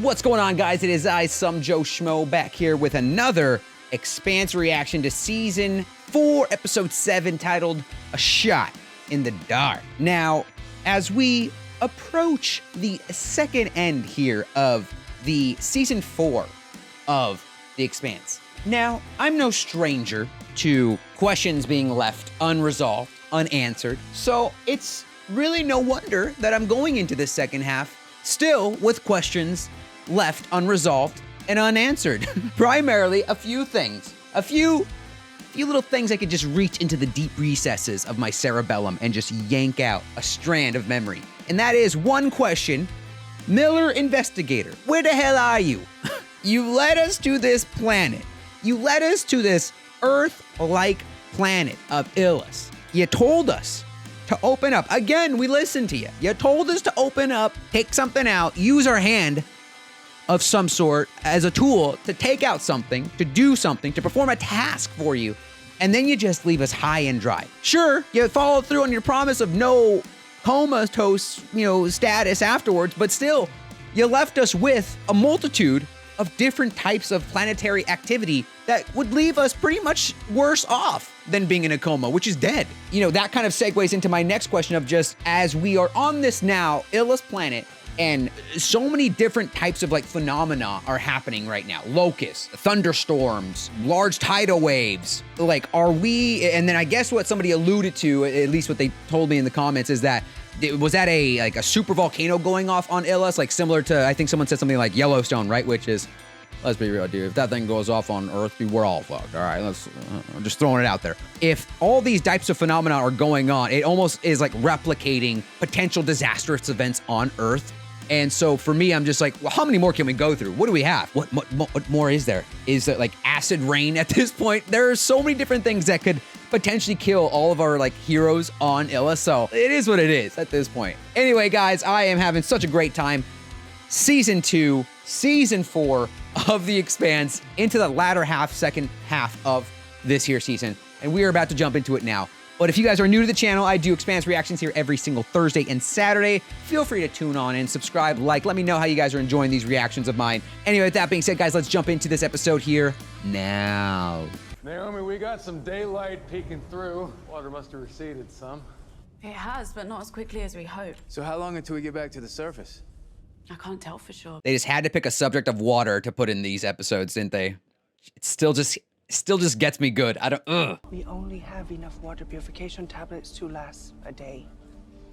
What's going on, guys? It is I, some Joe Schmo, back here with another Expanse reaction to Season 4, Episode 7, titled A Shot in the Dark. Now, as we approach the second end here of the Season 4 of The Expanse. Now, I'm no stranger to questions being left unresolved, unanswered, so it's really no wonder that I'm going into this second half still with questions left unresolved and unanswered. Primarily a few things, a few little things I could just reach into the deep recesses of my cerebellum and just yank out a strand of memory. And that is one question: Miller Investigator, where the hell are you? You led us to this planet. You led us to this Earth-like planet of Ilus. You told us to open up. Again, we listened to you. You told us to open up, take something out, use our hand of some sort as a tool to take out something, to do something, to perform a task for you, and then you just leave us high and dry. Sure, you followed through on your promise of no comatose, status afterwards, but still, you left us with a multitude of different types of planetary activity that would leave us pretty much worse off than being in a coma, which is dead. That kind of segues into my next question of just, as we are on this now, Ilus planet, and so many different types of phenomena are happening right now. Locusts, thunderstorms, large tidal waves. Are we, and then I guess what somebody alluded to, at least what they told me in the comments, is that was that a super volcano going off on Ilus, similar to, I think someone said something like Yellowstone, right? Which is, let's be real, dude. If that thing goes off on Earth, we're all fucked. All right, I'm just throwing it out there. If all these types of phenomena are going on, it almost is like replicating potential disastrous events on Earth. And so for me, I'm just like, well, how many more can we go through? What do we have? What more is there? Is it acid rain at this point? There are so many different things that could potentially kill all of our heroes on Ilus. So it is what it is at this point. Anyway, guys, I am having such a great time. Season 2, Season 4 of The Expanse, into the latter second half of this here season. And we are about to jump into it now. But if you guys are new to the channel, I do Expanse reactions here every single Thursday and Saturday. Feel free to tune on and subscribe, let me know how you guys are enjoying these reactions of mine. Anyway, with that being said, guys, let's jump into this episode here now. Naomi, we got some daylight peeking through. Water must have receded some. It has, but not as quickly as we hoped. So how long until we get back to the surface? I can't tell for sure. They just had to pick a subject of water to put in these episodes, didn't they? It still just gets me good. We only have enough water purification tablets to last a day,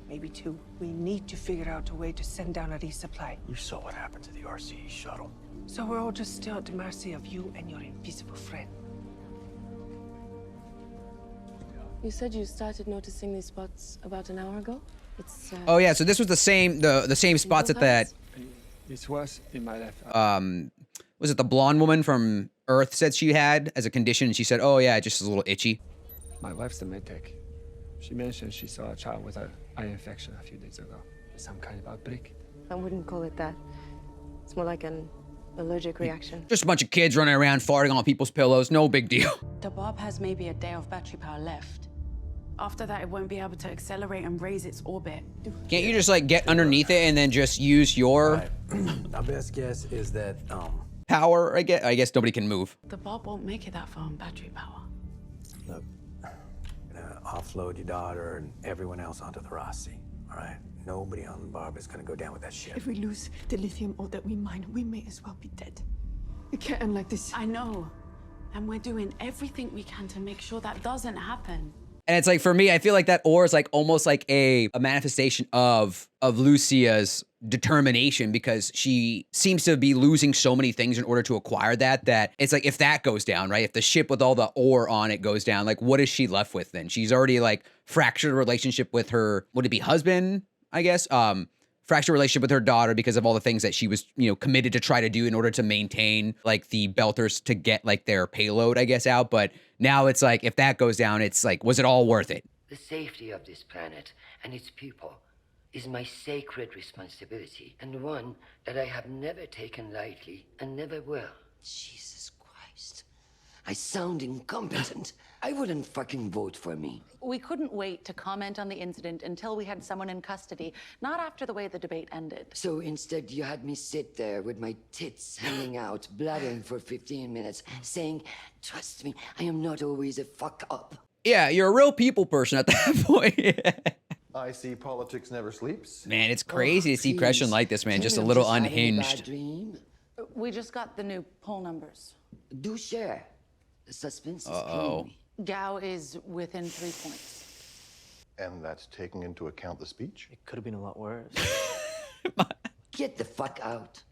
maybe 2. We need to figure out a way to send down a resupply. You saw what happened to the RCE shuttle. So we're all just still at the mercy of you and your invisible friend. You said you started noticing these spots about an hour ago? It's Oh yeah, so this was the same spots at that. This was in my left. Was it the blonde woman from Earth said she had as a condition? And she said, oh yeah, it just is a little itchy. My wife's the medtech. She mentioned she saw a child with an eye infection a few days ago. Some kind of outbreak. I wouldn't call it that. It's more like an allergic reaction. Just a bunch of kids running around farting on people's pillows. No big deal. The barb has maybe a day of battery power left. After that, it won't be able to accelerate and raise its orbit. Can't you just get underneath it and then just use your Our best guess is that, power? I guess nobody can move. The barb won't make it that far on battery power. look, I'm gonna offload your daughter and everyone else onto the Rossi, all right? Nobody on the Barb is gonna go down with that shit. If we lose the lithium ore that we mine, we may as well be dead. We can't end like this. I know. And we're doing everything we can to make sure that doesn't happen. And it's for me, I feel like that ore is almost like a manifestation of Lucia's determination, because she seems to be losing so many things in order to acquire that it's if that goes down, right? If the ship with all the ore on it goes down, what is she left with then? She's already fractured a relationship with her, would it be husband, I guess? Fractured relationship with her daughter because of all the things that she was, committed to try to do in order to maintain the Belters to get their payload, I guess, out. But now it's if that goes down, it's was it all worth it? The safety of this planet and its people is my sacred responsibility, and one that I have never taken lightly and never will. Jesus Christ. I sound incompetent. I wouldn't fucking vote for me. We couldn't wait to comment on the incident until we had someone in custody, not after the way the debate ended. So instead, you had me sit there with my tits hanging out, blabbering for 15 minutes, saying, trust me, I am not always a fuck up. Yeah, you're a real people person at that point. I see politics never sleeps. Man, it's crazy to see Crescent like this, man. Just a little unhinged. Dream. We just got the new poll numbers. Do share. The suspense is killing me. Gao is within 3 points. And that's taking into account the speech? It could have been a lot worse. Get the fuck out.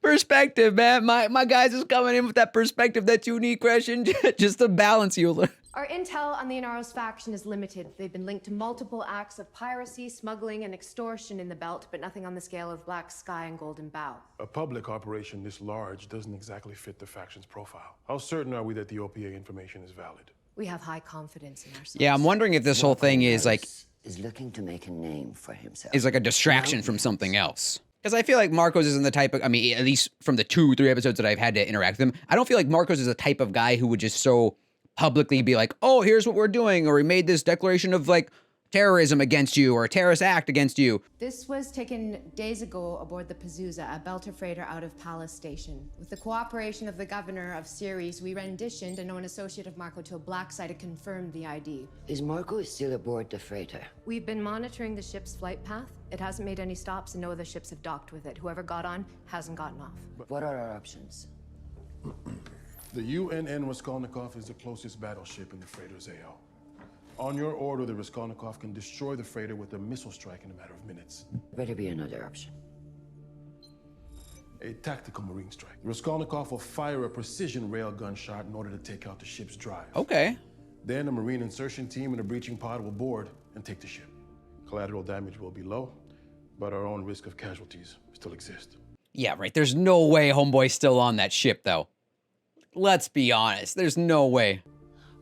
Perspective, man. My guys is coming in with that perspective that you need, Crescent, just to balance you a little. Our intel on the Inaros faction is limited. They've been linked to multiple acts of piracy, smuggling, and extortion in the belt, but nothing on the scale of Black Sky and Golden Bough. A public operation this large doesn't exactly fit the faction's profile. How certain are we that the OPA information is valid? We have high confidence in ourselves. Yeah, I'm wondering if this whole thing is like... is looking to make a name for himself. Is like a distraction from something else. Because I feel like Marcos isn't the type of... I mean, at least from the 2-3 episodes that I've had to interact with him, I don't feel like Marcos is the type of guy who would just so publicly be like, oh, here's what we're doing, or we made this declaration of like terrorism against you or a terrorist act against you. This was taken days ago aboard the Pazuza, a belter freighter out of Palace Station. With the cooperation of the governor of Ceres, we renditioned a known associate of Marco to a black site to confirm the ID. Is Marco still aboard the freighter? We've been monitoring the ship's flight path. It hasn't made any stops and no other ships have docked with it. Whoever got on hasn't gotten off. What are our options? The UNN Raskolnikov is the closest battleship in the freighter's AO. On your order, the Raskolnikov can destroy the freighter with a missile strike in a matter of minutes. Better be another option. A tactical marine strike. The Raskolnikov will fire a precision railgun shot in order to take out the ship's drive. Okay. Then a marine insertion team and a breaching pod will board and take the ship. Collateral damage will be low, but our own risk of casualties still exists. Yeah, right. There's no way Homeboy's still on that ship, though. Let's be honest. There's no way.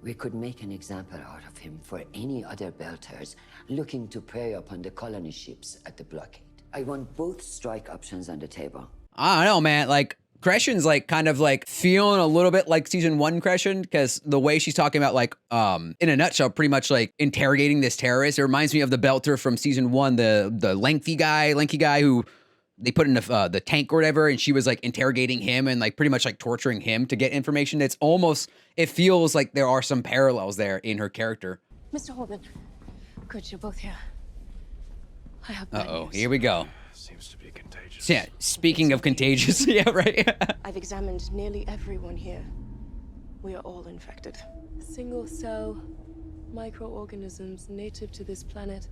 We could make an example out of him for any other belters looking to prey upon the colony ships at the blockade. I want both strike options on the table. I don't know, man. Like, Crescent's like kind of like feeling a little bit like season 1 Crescent, because the way she's talking about like, in a nutshell, pretty much like interrogating this terrorist. It reminds me of the belter from season 1, the lanky guy who they put in the tank or whatever, and she was like interrogating him and like pretty much like torturing him to get information. It's almost, it feels like there are some parallels there in her character. Mr. Holden, good, you're both here. I have Uh-oh, here we go. Seems to be contagious. Yeah, speaking of contagious, yeah, right? I've examined nearly everyone here. We are all infected. Single-cell microorganisms native to this planet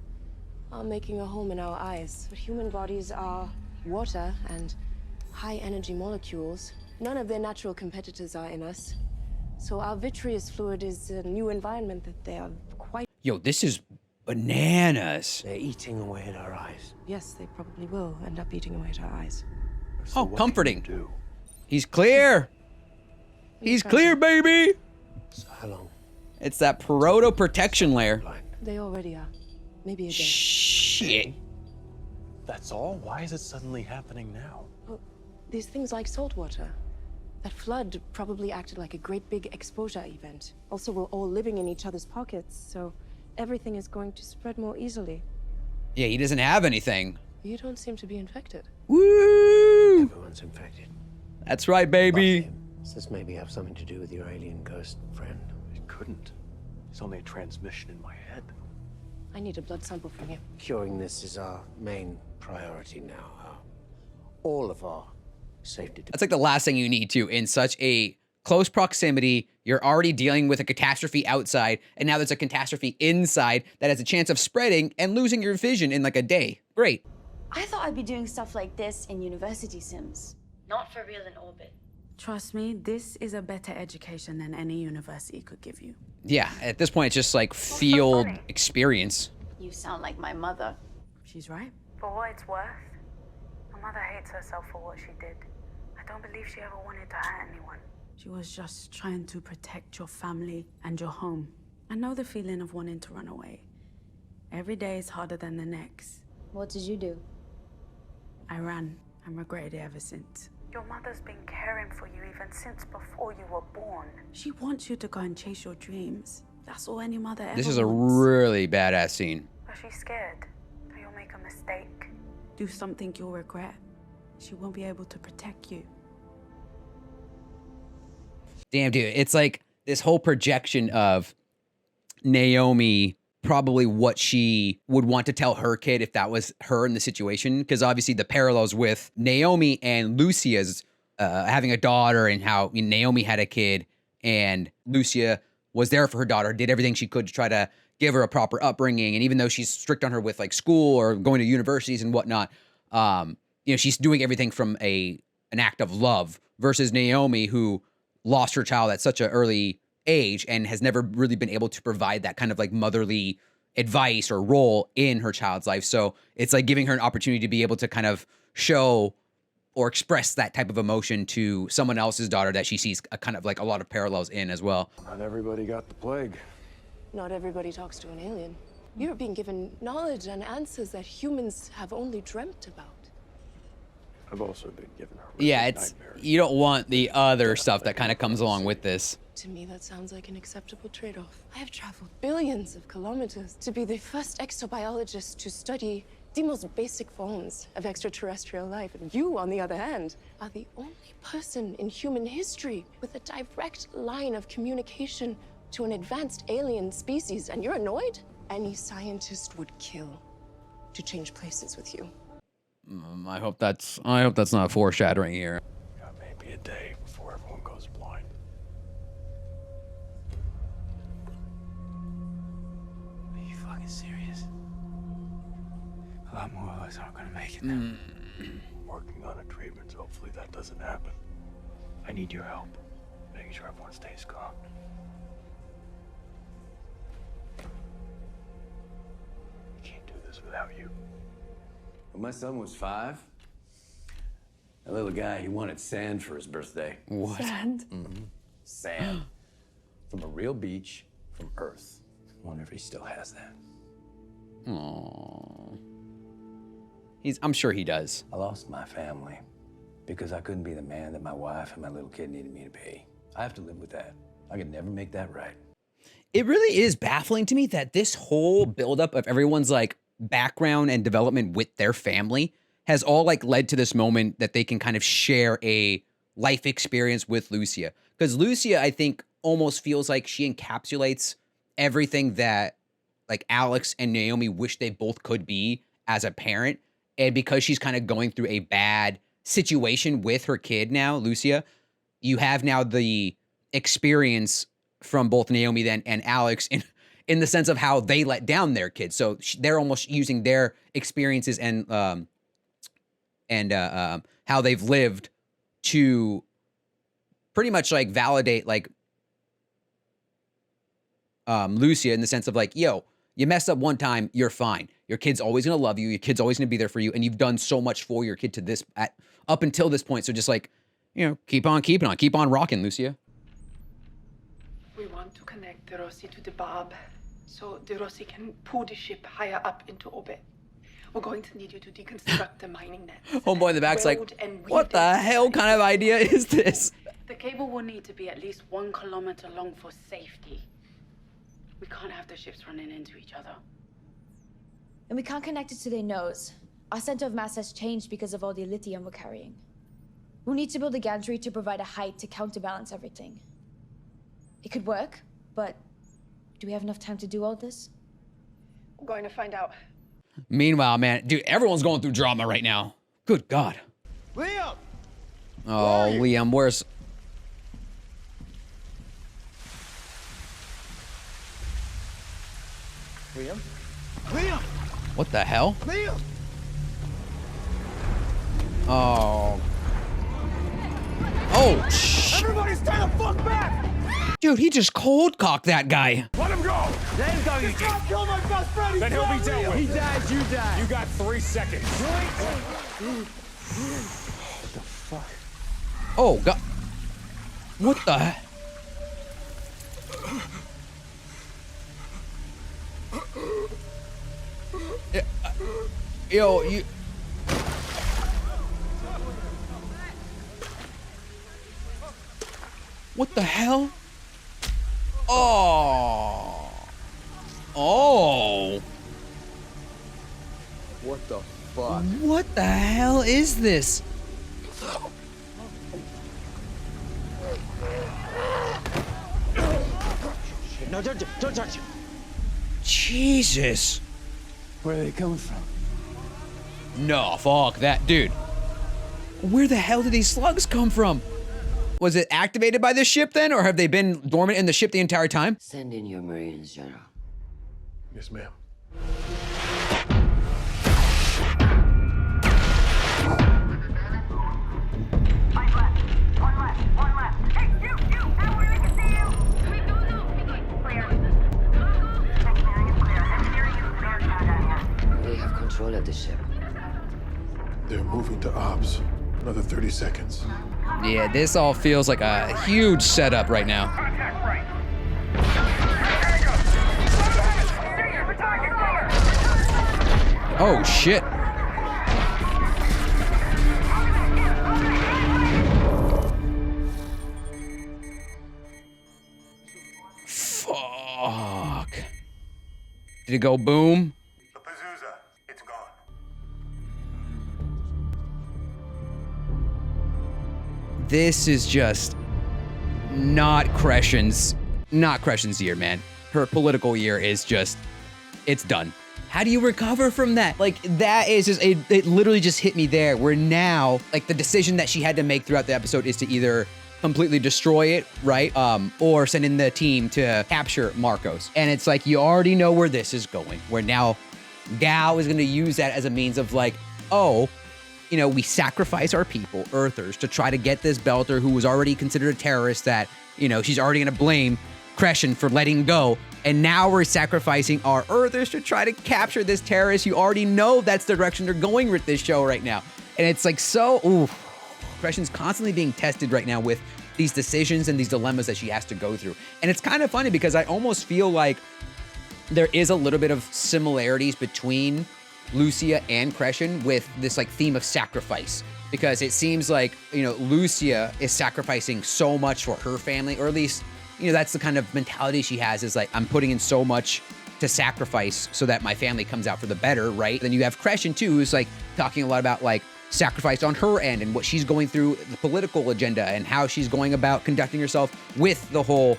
are making a home in our eyes. But human bodies are water and high-energy molecules. None of their natural competitors are in us. So our vitreous fluid is a new environment that they are quite... Yo, this is bananas. They're eating away at our eyes. Yes, they probably will end up eating away at our eyes. So comforting. He's clear. He's clear, baby. So how long? It's that proto protection layer. They already are. Maybe again. Shit. That's all? Why is it suddenly happening now? Well, these things like salt water. That flood probably acted like a great big exposure event. Also, we're all living in each other's pockets, so everything is going to spread more easily. Yeah, he doesn't have anything. You don't seem to be infected. Woo! Everyone's infected. That's right, baby. Does this maybe have something to do with your alien ghost friend? It couldn't. It's only a transmission in my head. I need a blood sample from you. Curing this is our main priority now. All of our safety. That's like the last thing you need to in such a close proximity. You're already dealing with a catastrophe outside, and now there's a catastrophe inside that has a chance of spreading and losing your vision in like a day. Great. I thought I'd be doing stuff like this in university sims, not for real in orbit. Trust me, this is a better education than any university could give you. Yeah, at this point, it's just like field experience. You sound like my mother. She's right. For what it's worth, my mother hates herself for what she did. I don't believe she ever wanted to hurt anyone. She was just trying to protect your family and your home. I know the feeling of wanting to run away. Every day is harder than the next. What did you do? I ran and regretted it ever since. Your mother's been caring for you even since before you were born. She wants you to go and chase your dreams. That's all any mother ever This is a wants. really badass scene. But she's scared that you'll make a mistake. Do something you'll regret. She won't be able to protect you. Damn, dude. It's like this whole projection of Naomi, probably what she would want to tell her kid if that was her in the situation. Because obviously the parallels with Naomi and Lucia's having a daughter, and how Naomi had a kid and Lucia was there for her daughter, did everything she could to try to give her a proper upbringing. And even though she's strict on her with like school or going to universities and whatnot, she's doing everything from an act of love, versus Naomi, who lost her child at such an early age and has never really been able to provide that kind of like motherly advice or role in her child's life. So it's like giving her an opportunity to be able to kind of show or express that type of emotion to someone else's daughter that she sees a kind of like a lot of parallels in as well. Not everybody got the plague. Not everybody talks to an alien. You're being given knowledge and answers that humans have only dreamt about. I've also been given her. Yeah, it's, you don't want the other stuff that kind of comes along with this. To me, that sounds like an acceptable trade-off. I have traveled billions of kilometers to be the first exobiologist to study the most basic forms of extraterrestrial life. And you, on the other hand, are the only person in human history with a direct line of communication to an advanced alien species. And you're annoyed? Any scientist would kill to change places with you. I hope that's not a foreshadowing here. Got maybe a day before everyone goes blind. Are you fucking serious? A lot more of us aren't gonna make it now. Working on a treatment, so hopefully that doesn't happen. I need your help, making sure everyone stays calm. I can't do this without you. When my son was 5, that little guy, he wanted sand for his birthday. What? Sand? Mm-hmm. Sand. From a real beach, from Earth. I wonder if he still has that. Aww. I'm sure he does. I lost my family because I couldn't be the man that my wife and my little kid needed me to be. I have to live with that. I could never make that right. It really is baffling to me that this whole buildup of everyone's like background and development with their family has all like led to this moment that they can kind of share a life experience with Lucia. Because Lucia, I think, almost feels like she encapsulates everything that like Alex and Naomi wish they both could be as a parent. And because she's kind of going through a bad situation with her kid now, Lucia, you have now the experience from both Naomi then and Alex in the sense of how they let down their kids. So they're almost using their experiences and how they've lived to pretty much like validate like Lucia in the sense of like, yo, you messed up one time, you're fine. Your kid's always gonna love you. Your kid's always gonna be there for you, and you've done so much for your kid up until this point. So just like, keep on keeping on, keep on rocking, Lucia. We want to connect the Rossi to the Barb, so the Rossi can pull the ship higher up into orbit. We're going to need you to deconstruct the mining nets. Homeboy in the back's like, what the hell kind of idea is this? The cable will need to be at least 1 kilometer long for safety. We can't have the ships running into each other. And we can't connect it to their nose. Our center of mass has changed because of all the lithium we're carrying. We'll need to build a gantry to provide a height to counterbalance everything. It could work, but do we have enough time to do all this? We're going to find out. Meanwhile, man, dude, everyone's going through drama right now. Good God. Liam! Oh, Liam, where's... Liam? Liam! What the hell? Liam! Oh. Oh, shh. Everybody stay the fuck back! Dude, he just cold cocked that guy. Let him go! Let him go, you dick! Kill my best friend! Then he'll be dealt with. He dies, you die. You got 3 seconds. What the fuck? Oh, God. What the heck? Yo, you... What the hell? Oh. Oh. What the fuck? What the hell is this? No, don't touch him. Jesus. Where are they coming from? No, fuck that, dude. Where the hell did these slugs come from? Was it activated by this ship then, or have they been dormant in the ship the entire time? Send in your Marines, General. Yes, ma'am. They have control of the ship. They're moving to ops. Another 30 seconds. Yeah, this all feels like a huge setup right now. Oh, shit. Fuck. Did it go boom? This is just not Crescen's year, man. Her political year is just, it's done. How do you recover from that? Like, that is just, it literally just hit me there, where now, like, the decision that she had to make throughout the episode is to either completely destroy it, right? Or send in the team to capture Marcos. And it's like, you already know where this is going, where now Gao is gonna use that as a means of like, oh, you know, we sacrifice our people, Earthers, to try to get this Belter who was already considered a terrorist that, you know, she's already gonna blame Crescent for letting go. And now we're sacrificing our Earthers to try to capture this terrorist. You already know that's the direction they're going with this show right now. And it's like so, ooh, Crescent's constantly being tested right now with these decisions and these dilemmas that she has to go through. And it's kind of funny because I almost feel like there is a little bit of similarities between Lucia and Crescent with this like theme of sacrifice, because it seems like, you know, Lucia is sacrificing so much for her family, or at least, you know, that's the kind of mentality she has, is like, I'm putting in so much to sacrifice so that my family comes out for the better, right? Then you have Crescent too, who's like talking a lot about like sacrifice on her end and what she's going through, the political agenda, and how she's going about conducting herself with the whole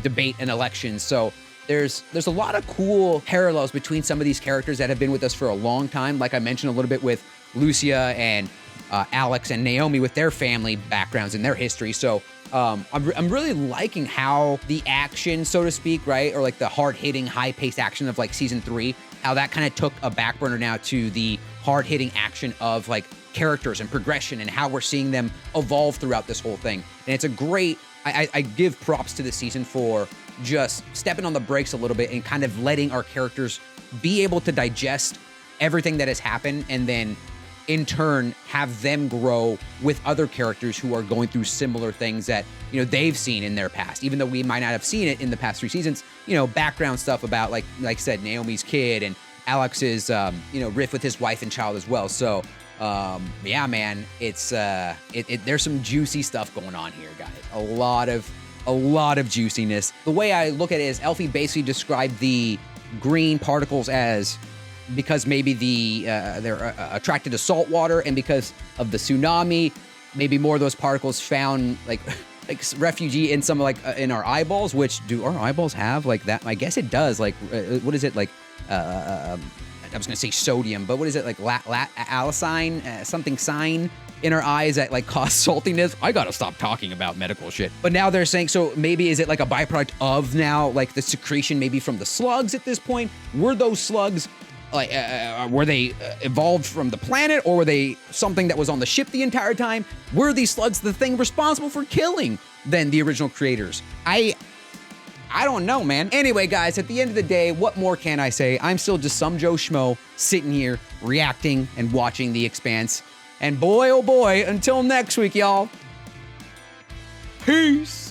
debate and elections. So there's a lot of cool parallels between some of these characters that have been with us for a long time. Like I mentioned a little bit with Lucia and Alex and Naomi with their family backgrounds and their history. So I'm really liking how the action, so to speak, right? Or like the hard-hitting, high-paced action of like season 3, how that kind of took a back burner now to the hard-hitting action of like characters and progression and how we're seeing them evolve throughout this whole thing. And it's a great, I give props to this season for just stepping on the brakes a little bit and kind of letting our characters be able to digest everything that has happened, and then in turn have them grow with other characters who are going through similar things that, you know, they've seen in their past, even though we might not have seen it in the past 3 seasons. You know, background stuff about like I said, Naomi's kid and Alex's you know, riff with his wife and child as well. So yeah, man, it's there's some juicy stuff going on here, guys. A lot of juiciness. The way I look at it is Elfie basically described the green particles as, because maybe they're attracted to salt water, and because of the tsunami, maybe more of those particles found like refugee in some like in our eyeballs. Which, do our eyeballs have like that? I guess it does. Like what is it like? I was gonna say sodium, but what is it like? Alicine, something sign in our eyes that like cause saltiness. I gotta stop talking about medical shit. But now they're saying, so maybe is it like a byproduct of now like the secretion maybe from the slugs at this point? Were those slugs like were they evolved from the planet, or were they something that was on the ship the entire time? Were these slugs the thing responsible for killing then the original creators? I don't know, man. Anyway, guys, at the end of the day, what more can I say? I'm still just some Joe Schmo sitting here reacting and watching The Expanse. And boy, oh boy, until next week, y'all. Peace.